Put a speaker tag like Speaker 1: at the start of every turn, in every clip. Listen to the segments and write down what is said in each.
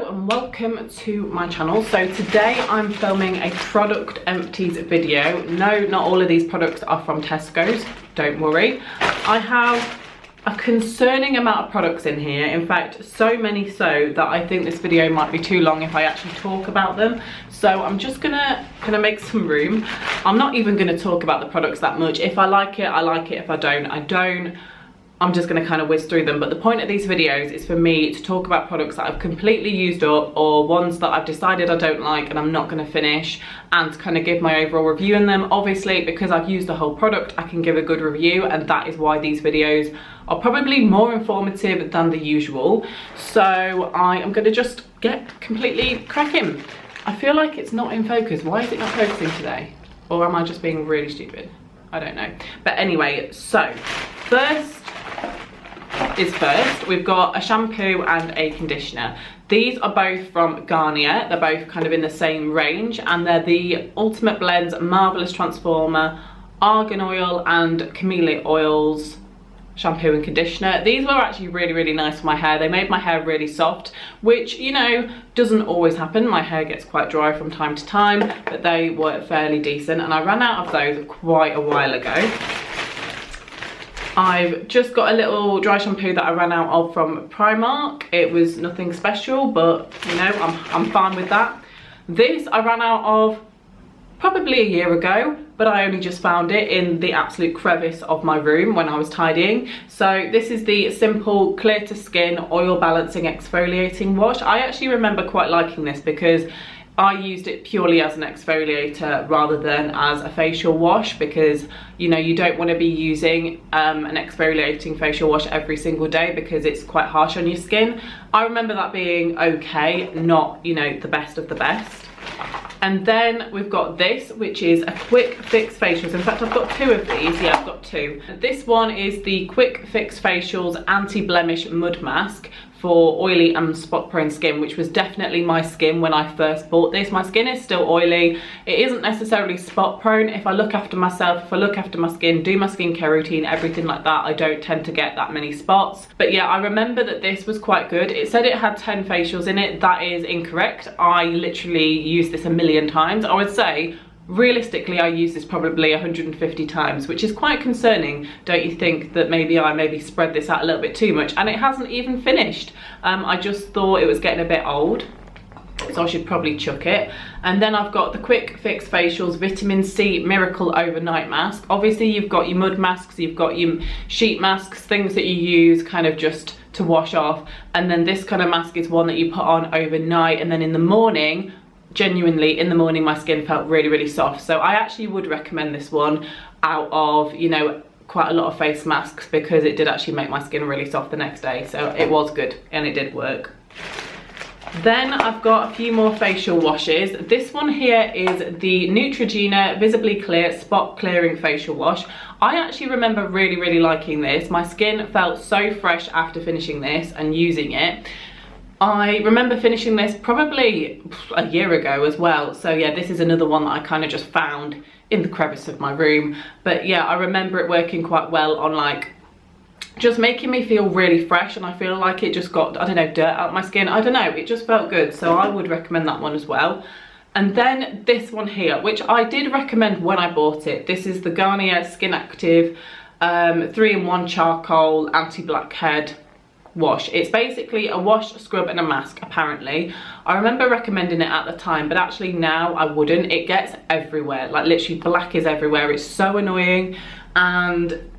Speaker 1: and welcome to my channel. So today I'm filming a product empties video. No, not all of these products are from Tesco's, don't worry. I have a concerning amount of products in here. In fact, so many so that I think this video might be too long if I actually talk about them. So I'm just gonna make some room. I'm not even gonna talk about the products that much. If I like it, I like it. If I don't, I don't. I'm just going to kind of whiz through them. But the point of these videos is for me to talk about products that I've completely used up or ones that I've decided I don't like and I'm not going to finish, and to kind of give my overall review on them. Obviously, because I've used the whole product, I can give a good review, and that is why these videos are probably more informative than the usual. So I am going to just get completely cracking. I feel like it's not in focus. Why is it not focusing today? Or am I just being really stupid? I don't know. But anyway, so first, we've got a shampoo and a conditioner. These are both from Garnier. They're both kind of in the same range, and they're the Ultimate Blends Marvelous Transformer Argan Oil and Camellia Oils shampoo and conditioner. These were actually really nice for my hair. They made my hair really soft, which, you know, doesn't always happen. My hair gets quite dry from time to time, but they were fairly decent, and I ran out of those quite a while ago. I've just got a little dry shampoo that I ran out of from Primark. It was nothing special, but you know, I'm fine with that. This I ran out of probably a year ago, but I only just found it in the absolute crevice of my room when I was tidying. So this is the Simple Clear to Skin Oil Balancing Exfoliating Wash. I actually remember quite liking this because I used it purely as an exfoliator rather than as a facial wash, because you know, you don't want to be using an exfoliating facial wash every single day because it's quite harsh on your skin. I remember that being okay, not, you know, the best of the best. And then we've got this, which is a quick fix facials. In fact, I've got two of these. Yeah, I've got two. This one is the Quick Fix Facials Anti-Blemish Mud Mask for oily and spot prone skin, which was definitely my skin when I first bought this. My skin is still oily. It isn't necessarily spot prone. If I look after myself, if I look after my skin, do my skincare routine, everything like that, I don't tend to get that many spots. But yeah, I remember that this was quite good. It said it had 10 facials in it. That is incorrect. I literally used this a million times. I would say realistically, I use this probably 150 times, which is quite concerning. Don't you think that maybe I spread this out a little bit too much? And it hasn't even finished. I just thought it was getting a bit old, so I should probably chuck it. And then I've got the Quick Fix Facials Vitamin C Miracle Overnight Mask. Obviously, you've got your mud masks, you've got your sheet masks, things that you use kind of just to wash off. And then this kind of mask is one that you put on overnight, and then in the morning, genuinely in the morning, my skin felt really soft. So I actually would recommend this one out of, you know, quite a lot of face masks, because it did actually make my skin really soft the next day. So it was good and it did work. Then I've got a few more facial washes. This one here is the Neutrogena Visibly Clear Spot Clearing Facial Wash. I actually remember really liking this. My skin felt so fresh after finishing this and using it. I remember finishing this probably a year ago as well. So yeah, this is another one that I kind of just found in the crevice of my room. But yeah, I remember it working quite well on like just making me feel really fresh, and I feel like it just got, I don't know, dirt out my skin. I don't know, it just felt good. So I would recommend that one as well. And then this one here, which I did recommend when I bought it. This is the Garnier Skin Active 3-in-1 Charcoal Anti-Blackhead Wash. It's basically a wash, scrub and a mask, apparently. I remember recommending it at the time, but actually now I wouldn't. It gets everywhere, like literally black is everywhere. It's so annoying, and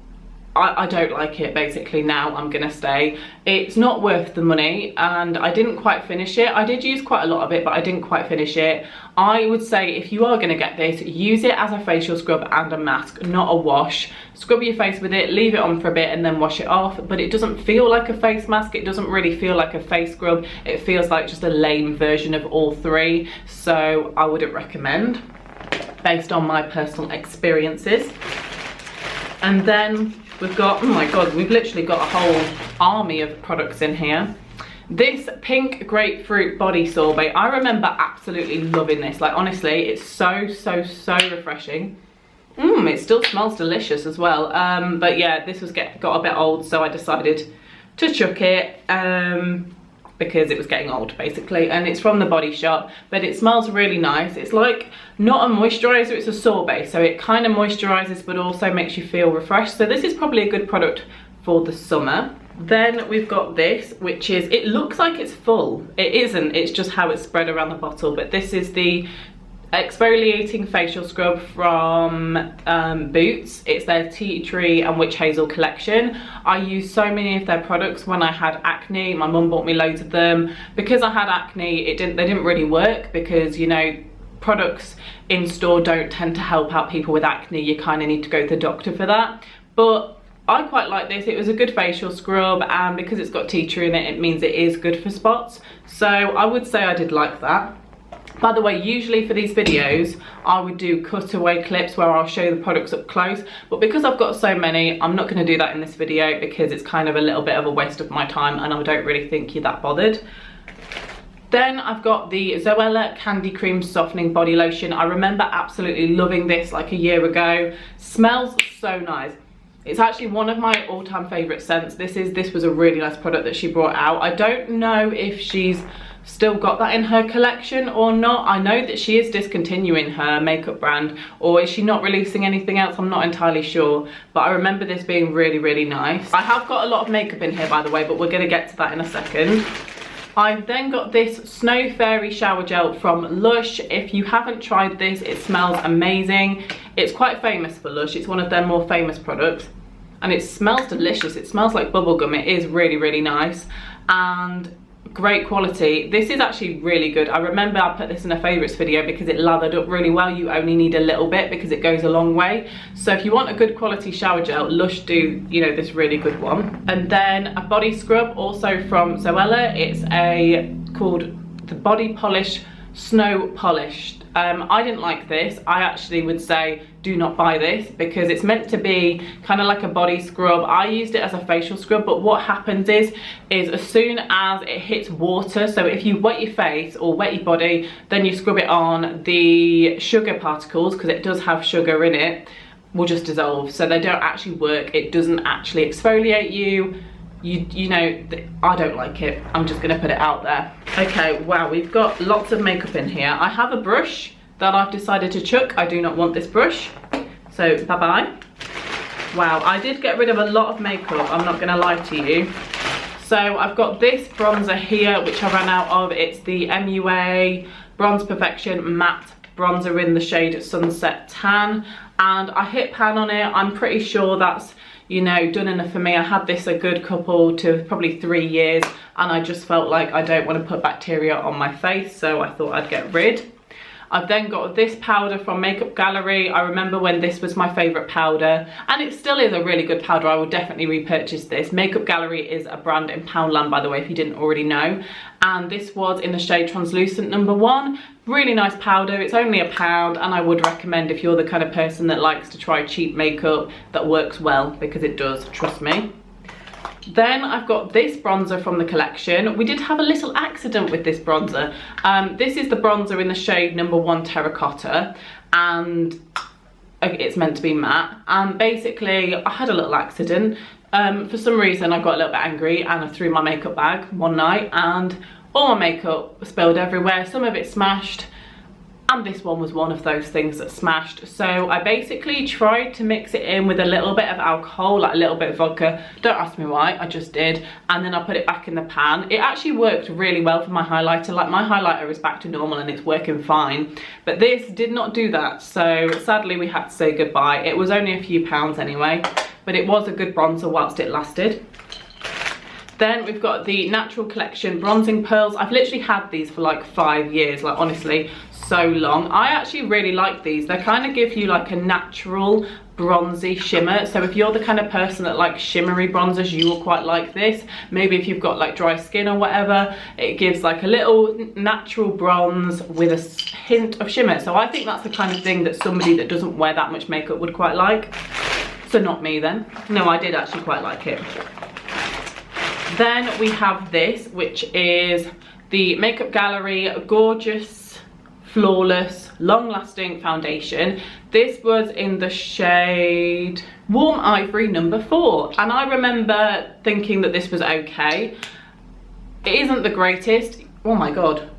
Speaker 1: I don't like it. Basically now I'm gonna stay. It's not worth the money, and I didn't quite finish it. I did use quite a lot of it, but I didn't quite finish it. I would say if you are gonna get this, use it as a facial scrub and a mask, not a wash. Scrub your face with it, leave it on for a bit and then wash it off. But it doesn't feel like a face mask. It doesn't really feel like a face scrub. It feels like just a lame version of all three. So I wouldn't recommend, based on my personal experiences. And then we've got, oh my god, we've literally got a whole army of products in here. This pink grapefruit body sorbet, I remember absolutely loving this. Like honestly, it's so refreshing. It still smells delicious as well. But yeah, this was got a bit old, so I decided to chuck it. because it was getting old basically, and it's from the Body Shop, but it smells really nice. It's like not a moisturizer, it's a sorbet, so it kind of moisturizes but also makes you feel refreshed. So this is probably a good product for the summer. Then we've got this, which is, it looks like it's full, it isn't, it's just how it's spread around the bottle, but this is the exfoliating facial scrub from Boots. It's their tea tree and witch hazel collection. I used so many of their products when I had acne. My mum bought me loads of them. Because I had acne, they didn't really work, because, you know, products in store don't tend to help out people with acne. You kind of need to go to the doctor for that. But I quite like this. It was a good facial scrub, and because it's got tea tree in it, it means it is good for spots. So I would say I did like that. By the way, usually for these videos, I would do cutaway clips where I'll show the products up close. But because I've got so many, I'm not going to do that in this video, because it's kind of a little bit of a waste of my time and I don't really think you're that bothered. Then I've got the Zoella Candy Cream Softening Body Lotion. I remember absolutely loving this like a year ago. Smells so nice. It's actually one of my all-time favourite scents. This was a really nice product that she brought out. I don't know if she's still got that in her collection or not. I know that she is discontinuing her makeup brand, or is she not releasing anything else? I'm not entirely sure, but I remember this being really, really nice. I have got a lot of makeup in here, by the way, but we're going to get to that in a second. I've then got this Snow Fairy Shower Gel from Lush. If you haven't tried this, it smells amazing. It's quite famous for Lush. It's one of their more famous products, and it smells delicious. It smells like bubblegum. It is really, really nice and great quality. This is actually really good. I remember I put this in a favourites video because it lathered up really well. You only need a little bit because it goes a long way. So if you want a good quality shower gel, Lush do, you know, this really good one. And then a body scrub also from Zoella. It's called the Body Polish Snow Polish. I didn't like this. I actually would say do not buy this, because it's meant to be kind of like a body scrub. I used it as a facial scrub, but what happens is as soon as it hits water, so if you wet your face or wet your body, then you scrub it on, the sugar particles, because it does have sugar in it, will just dissolve. So they don't actually work. It doesn't actually exfoliate you. You know, I don't like it. I'm just gonna put it out there. Okay, wow, we've got lots of makeup in here. I have a brush that I've decided to chuck. I do not want this brush, so bye-bye. Wow, I did get rid of a lot of makeup, I'm not gonna lie to you. So I've got this bronzer here, which I ran out of. It's the MUA Bronze Perfection Matte Bronzer in the shade Sunset Tan, and I hit pan on it. I'm pretty sure that's, you know, done enough for me. I had this a good couple to probably 3 years, and I just felt like I don't want to put bacteria on my face, so I thought I'd get rid. I've then got this powder from Makeup Gallery. I remember when this was my favourite powder, and it still is a really good powder. I would definitely repurchase this. Makeup Gallery is a brand in Poundland, by the way, if you didn't already know. And this was in the shade Translucent number 1. Really nice powder. It's only £1, and I would recommend if you're the kind of person that likes to try cheap makeup that works well, because it does, trust me. Then I've got this bronzer from the collection. We did have a little accident with this bronzer. This is the bronzer in the shade number 1 Terracotta, and it's meant to be matte. And basically I had a little accident. For some reason I got a little bit angry and I threw my makeup bag one night, and all my makeup spilled everywhere. Some of it smashed, and this one was one of those things that smashed. So I basically tried to mix it in with a little bit of alcohol, like a little bit of vodka. Don't ask me why, I just did. And then I put it back in the pan. It actually worked really well for my highlighter. Like, my highlighter is back to normal and it's working fine. But this did not do that. So sadly we had to say goodbye. It was only a few pounds anyway, but it was a good bronzer whilst it lasted. Then we've got the Natural Collection Bronzing Pearls. I've literally had these for like 5 years, like honestly, so long. I actually really like these. They kind of give you like a natural bronzy shimmer. So if you're the kind of person that likes shimmery bronzers, you will quite like this. Maybe if you've got like dry skin or whatever, it gives like a little natural bronze with a hint of shimmer. So I think that's the kind of thing that somebody that doesn't wear that much makeup would quite like. So not me then. No, I did actually quite like it. Then we have this, which is the Makeup Gallery Gorgeous Flawless Long-Lasting Foundation. This was in the shade Warm Ivory number 4, and I remember thinking that this was okay. It isn't the greatest. Oh my god.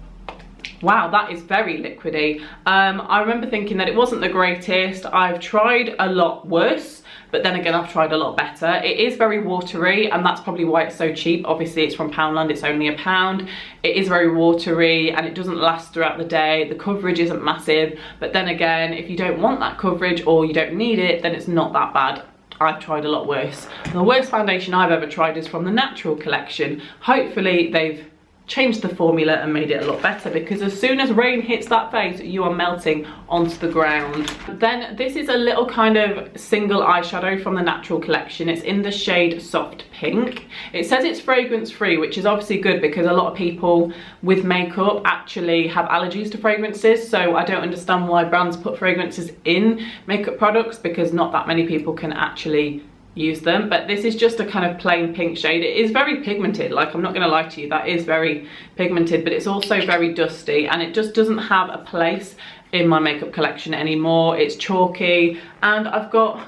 Speaker 1: Wow, that is very liquidy. I remember thinking that it wasn't the greatest. I've tried a lot worse, but then again, I've tried a lot better. It is very watery, and that's probably why it's so cheap. Obviously, it's from Poundland, it's only £1. It is very watery, and it doesn't last throughout the day. The coverage isn't massive, but then again, if you don't want that coverage or you don't need it, then it's not that bad. I've tried a lot worse. The worst foundation I've ever tried is from the Natural collection. Hopefully, they've changed the formula and made it a lot better, because as soon as rain hits that face, you are melting onto the ground. Then this is a little kind of single eyeshadow from the Natural collection. It's in the shade Soft Pink. It says it's fragrance free, which is obviously good because a lot of people with makeup actually have allergies to fragrances, so I don't understand why brands put fragrances in makeup products, because not that many people can actually use them. But this is just a kind of plain pink shade. It is very pigmented, like, I'm not gonna lie to you, that is very pigmented, but it's also very dusty, and it just doesn't have a place in my makeup collection anymore. It's chalky, and I've got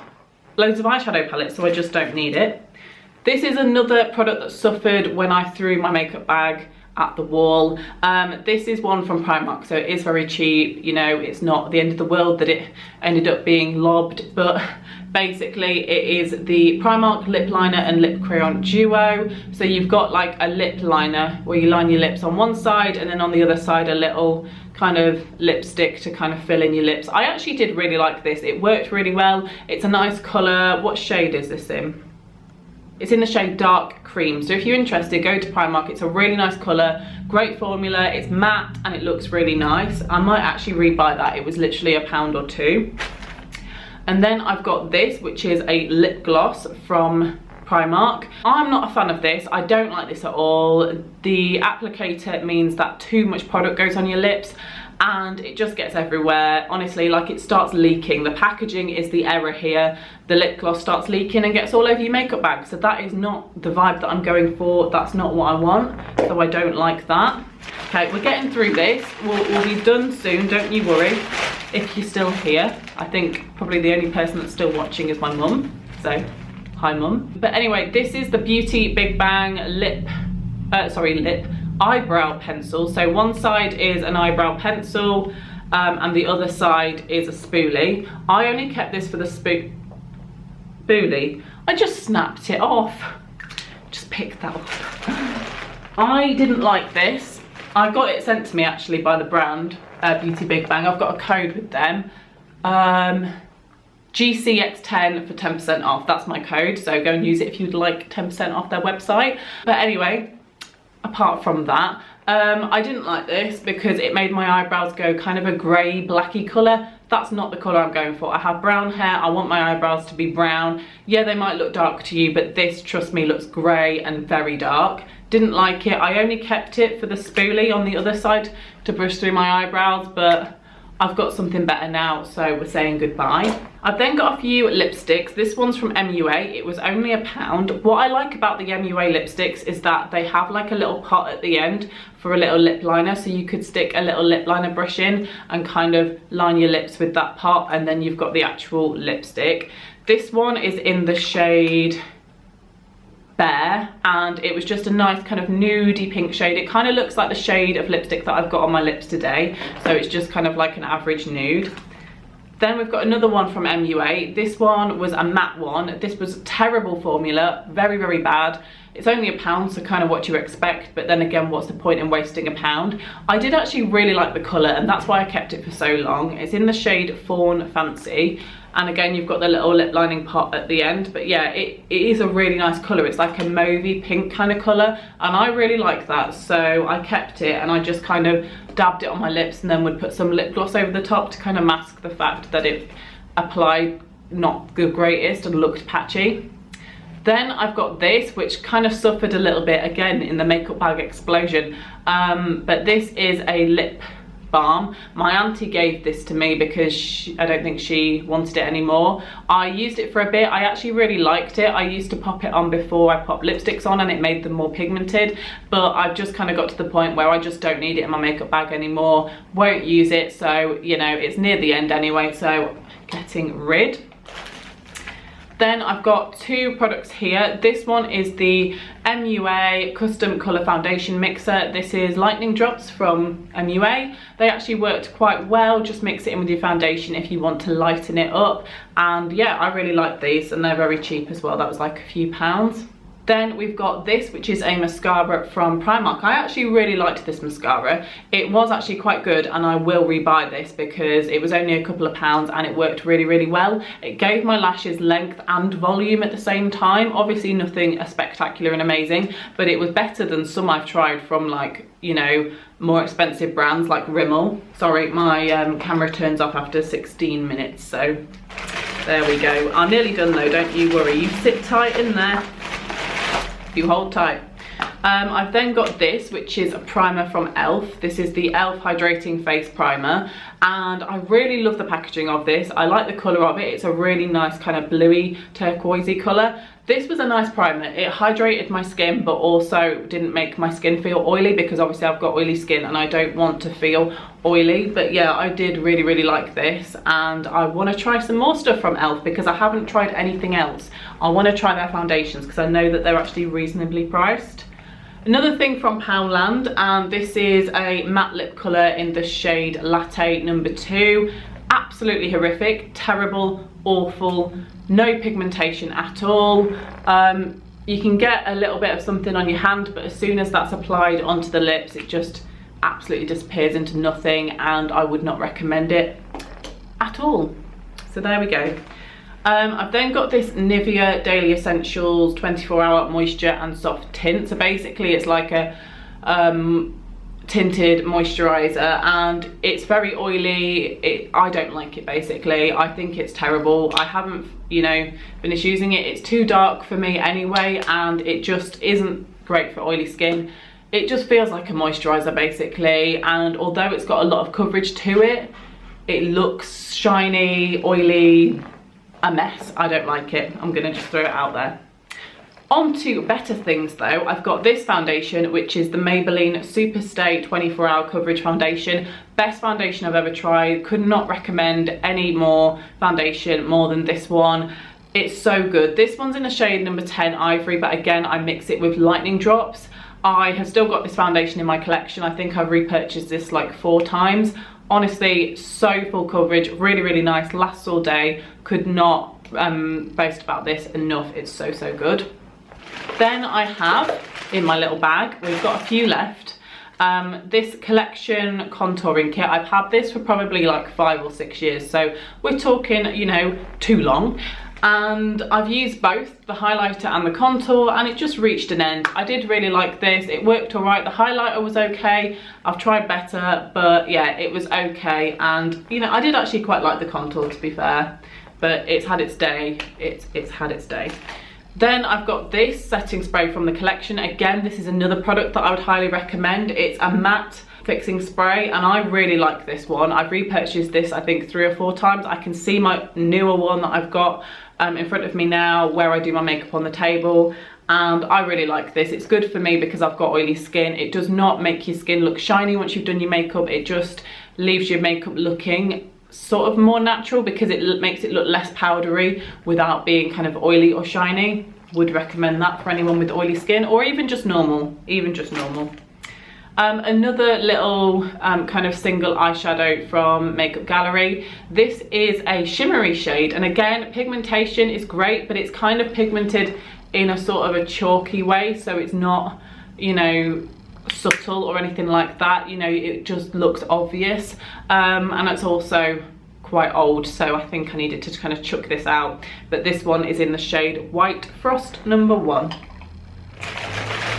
Speaker 1: loads of eyeshadow palettes, so I just don't need it. This is another product that suffered when I threw my makeup bag at the wall. This is one from Primark, so it is very cheap. You know, it's not the end of the world that it ended up being lobbed, but basically it is the Primark lip liner and lip crayon duo. So you've got like a lip liner where you line your lips on one side, and then on the other side a little kind of lipstick to kind of fill in your lips. I actually did really like this. It worked really well. It's a nice colour. What shade is this in? It's in the shade Dark Cream. So if you're interested, go to Primark. It's a really nice colour, great formula. It's matte and it looks really nice. I might actually rebuy that. It was literally £1 or £2. And then I've got this, which is a lip gloss from Primark. I'm not a fan of this. I don't like this at all. The applicator means that too much product goes on your lips and it just gets everywhere. Honestly, like, it starts leaking. The packaging is the error here. The lip gloss starts leaking and gets all over your makeup bag. So that is not the vibe that I'm going for. That's not what I want. So I don't like that. Okay, we're getting through this. We'll be done soon, don't you worry. If you're still here, I think probably the only person that's still watching is my mum. So, hi mum. But anyway, this is the Beauty Big Bang lip eyebrow pencil. So one side is an eyebrow pencil and the other side is a spoolie. I only kept this for the spoolie. I just snapped it off. Just picked that up. I didn't like this. I got it sent to me actually by the brand Beauty Big Bang. I've got a code with them. GCX10 for 10% off. That's my code, so go and use it if you'd like 10% off their website. But anyway, apart from that, I didn't like this because it made my eyebrows go kind of a grey blacky colour. That's not the colour I'm going for. I have brown hair, I want my eyebrows to be brown. Yeah, they might look dark to you, but this, trust me, looks grey and very dark. Didn't like it. I only kept it for the spoolie on the other side to brush through my eyebrows, but I've got something better now, so we're saying goodbye. I've then got a few lipsticks. This one's from MUA. It was only £1. What I like about the MUA lipsticks is that they have like a little pot at the end for a little lip liner, so you could stick a little lip liner brush in and kind of line your lips with that pot, and then you've got the actual lipstick. This one is in the shade Bear, and it was just a nice kind of nudie pink shade. It kind of looks like the shade of lipstick that I've got on my lips today, so it's just kind of like an average nude. Then we've got another one from MUA. This one was a matte one. This was a terrible formula, very, very bad. It's only £1, so kind of what you expect, but then again, what's the point in wasting £1? I did actually really like the colour, and that's why I kept it for so long. It's in the shade Fawn Fancy, and again, you've got the little lip lining pot at the end, but yeah, it is a really nice colour. It's like a mauvey pink kind of colour, and I really like that, so I kept it, and I just kind of dabbed it on my lips and then would put some lip gloss over the top to kind of mask the fact that it applied not the greatest and looked patchy. Then I've got this, which kind of suffered a little bit again in the makeup bag explosion, but this is a lip balm. My auntie gave this to me because I don't think she wanted it anymore. I used it for a bit. I actually really liked it. I used to pop it on before I popped lipsticks on, and it made them more pigmented, but I've just kind of got to the point where I just don't need it in my makeup bag anymore. Won't use it, so you know, it's near the end anyway, so getting rid. Then I've got two products here. This one is the MUA Custom Colour Foundation Mixer. This is lightning drops from MUA. They actually worked quite well. Just mix it in with your foundation if you want to lighten it up. And yeah, I really like these, and they're very cheap as well. That was like a few pounds. Then we've got this, which is a mascara from Primark. I actually really liked this mascara. It was actually quite good, and I will rebuy this because it was only a couple of pounds and it worked really, really well. It gave my lashes length and volume at the same time. Obviously nothing spectacular and amazing, but it was better than some I've tried from, like, you know, more expensive brands like Rimmel. Sorry, my camera turns off after 16 minutes, so there we go. I'm nearly done though, don't you worry. You sit tight in there. You hold tight. I've then got this, which is a primer from e.l.f. This is the e.l.f. Hydrating Face Primer, and I really love the packaging of this. I like the colour of it. It's a really nice kind of bluey, turquoisey colour. This was a nice primer. It hydrated my skin, but also didn't make my skin feel oily, because obviously I've got oily skin and I don't want to feel oily. But yeah, I did really, really like this, and I want to try some more stuff from e.l.f. because I haven't tried anything else. I want to try their foundations because I know that they're actually reasonably priced. Another thing from Poundland, and this is a matte lip colour in the shade Latte number 2. Absolutely horrific, terrible, awful, no pigmentation at all. You can get a little bit of something on your hand, but as soon as that's applied onto the lips, it just absolutely disappears into nothing, and I would not recommend it at all. So there we go. I've then got this Nivea Daily Essentials 24-hour moisture and soft tint. So basically it's like a tinted moisturizer, and it's very oily. I don't like it basically. I think it's terrible. I haven't, you know, finished using it. It's too dark for me anyway, and it just isn't great for oily skin. It just feels like a moisturizer basically, and although it's got a lot of coverage to it, it looks shiny, oily, a mess. I don't like it. I'm gonna just throw it out there. On to better things though. I've got this foundation, which is the Maybelline Superstay 24-hour coverage foundation. Best foundation I've ever tried. Could not recommend any more foundation more than this one. It's so good. This one's in the shade number 10 Ivory, but again, I mix it with lightning drops. I have still got this foundation in my collection. I think I've repurchased this like 4 times. Honestly, so full coverage, really, really nice, lasts all day. Could not boast about this enough. It's so, so good. Then I have in my little bag, we've got a few left, this collection contouring kit. I've had this for probably like 5 or 6 years, so we're talking, you know, too long. And I've used both the highlighter and the contour, and it just reached an end. I did really like this. It worked all right. The highlighter was okay. I've tried better, but yeah, it was okay. And you know, I did actually quite like the contour, to be fair, but it's had its day. It's had its day. Then I've got this setting spray from the collection. Again, this is another product that I would highly recommend. It's a matte fixing spray, and I really like this one. I've repurchased this I think 3 or 4 times. I can see my newer one that I've got in front of me now, where I do my makeup on the table, and I really like this. It's good for me because I've got oily skin. It does not make your skin look shiny once you've done your makeup. It just leaves your makeup looking sort of more natural because it makes it look less powdery without being kind of oily or shiny. Would recommend that for anyone with oily skin, or even just normal, Another little kind of single eyeshadow from Makeup Gallery. This is a shimmery shade, and again, pigmentation is great, but it's kind of pigmented in a sort of a chalky way, so it's not, you know, subtle or anything like that. You know, it just looks obvious, and it's also quite old, so I think I needed to kind of chuck this out. But this one is in the shade White Frost number 1.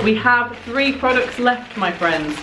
Speaker 1: We have 3 products left, my friends.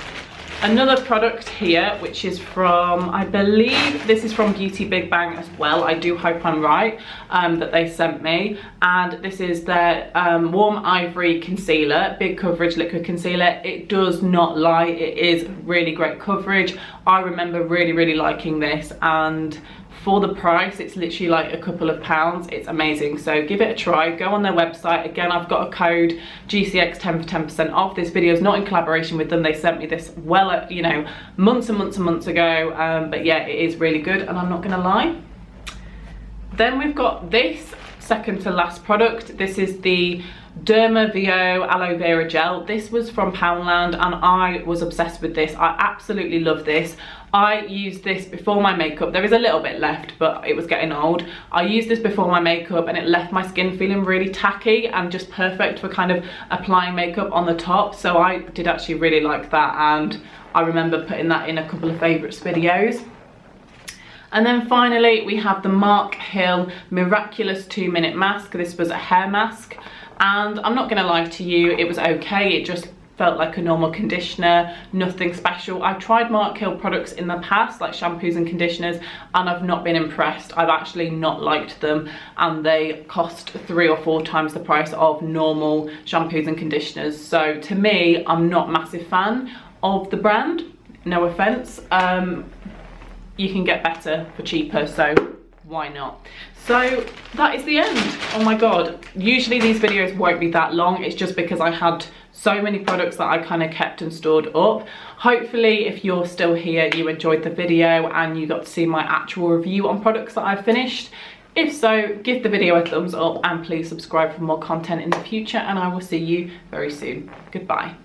Speaker 1: Another product here, which is from, I believe this is from Beauty Big Bang as well. I do hope I'm right, that they sent me. And this is their Warm Ivory Concealer, big coverage liquid concealer. It does not lie, it is really great coverage. I remember really, really liking this, and for the price, it's literally like a couple of pounds. It's amazing, so give it a try. Go on their website. Again, I've got a code GCX10 for 10% off. This video is not in collaboration with them. They sent me this well, you know, months and months and months ago, but yeah, it is really good, and I'm not gonna lie. Then we've got this second to last product. This is the Derma VO aloe vera gel. This was from Poundland and I was obsessed with this. I absolutely love this. I used this before my makeup. There is a little bit left, but it was getting old. I used this before my makeup and it left my skin feeling really tacky and just perfect for kind of applying makeup on the top. So I did actually really like that, and I remember putting that in a couple of favourites videos. And then finally we have the Mark Hill Miraculous 2-minute mask. This was a hair mask, and I'm not gonna lie to you, it was okay. It just felt like a normal conditioner, nothing special. I've tried Mark Hill products in the past, like shampoos and conditioners, and I've not been impressed. I've actually not liked them, and they cost 3 or 4 times the price of normal shampoos and conditioners. So to me, I'm not a massive fan of the brand, no offense. You can get better for cheaper, so why not? So that is the end. Oh my god, usually these videos won't be that long. It's just because I had so many products that I kind of kept and stored up. Hopefully if you're still here, you enjoyed the video and you got to see my actual review on products that I've finished. If so, give the video a thumbs up and please subscribe for more content in the future, and I will see you very soon. Goodbye.